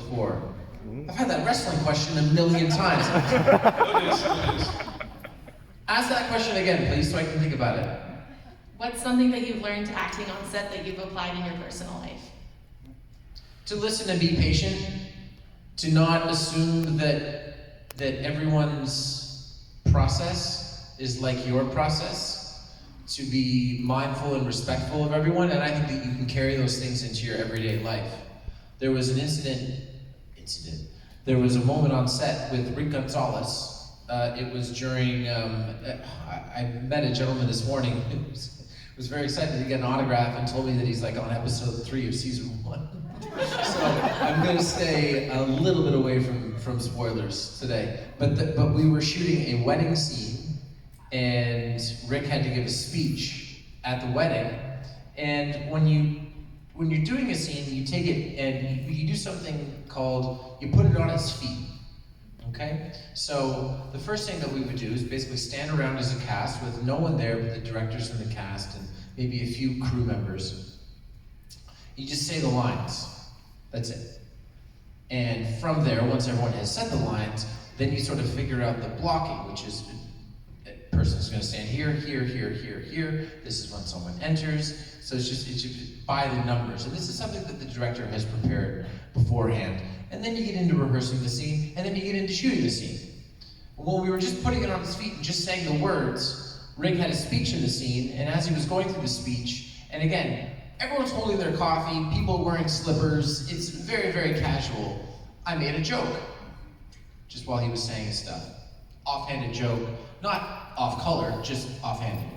before. I've had that wrestling question a million times. Ask that question again, please, so I can think about it. What's something that you've learned acting on set that you've applied in your personal life? To listen and be patient, to not assume that everyone's process is like your process, to be mindful and respectful of everyone, and I think that you can carry those things into your everyday life. There was an there was a moment on set with Rick Gonzalez. It was during, I met a gentleman this morning who was very excited to get an autograph and told me that he's like on episode 3 of season 1. So I'm going to stay a little bit away from spoilers today. But we were shooting a wedding scene, and Rick had to give a speech at the wedding. And when you're doing a scene, you take it and you do something called, you put it on its feet. Okay? So the first thing that we would do is basically stand around as a cast with no one there but the directors and the cast and maybe a few crew members. You just say the lines. That's it. And from there, once everyone has said the lines, then you sort of figure out the blocking, which is a person's going to stand here, here, here, here, here. This is when someone enters. So it's just by the numbers. And this is something that the director has prepared beforehand. And then you get into rehearsing the scene, and then you get into shooting the scene. When we were just putting it on his feet and just saying the words, Rick had a speech in the scene, and as he was going through the speech, and again, everyone's holding their coffee, people wearing slippers, it's very, very casual. I made a joke, just while he was saying his stuff. Offhanded joke, not off color, just offhanded.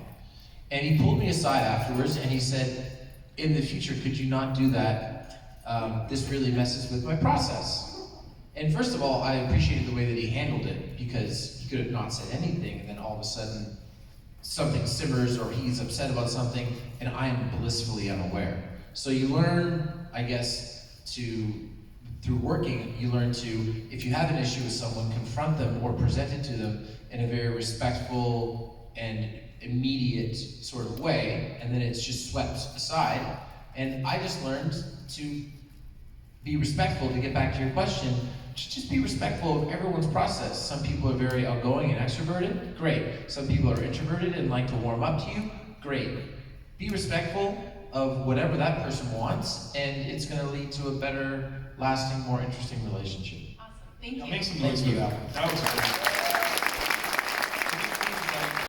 And he pulled me aside afterwards and he said, in the future, could you not do that? This really messes with my process. And first of all, I appreciated the way that he handled it, because he could have not said anything, and then all of a sudden, something simmers or he's upset about something, and I am blissfully unaware. So you learn, I guess, through working, you learn to, if you have an issue with someone, confront them or present it to them in a very respectful and immediate sort of way, and then it's just swept aside. And I just learned to be respectful, to get back to your question, just be respectful of everyone's process. Some people are very outgoing and extroverted, great. Some people are introverted and like to warm up to you, great. Be respectful of whatever that person wants, and it's going to lead to a better, lasting, more interesting relationship. Awesome, thank you. Make some noise for that one. That was great.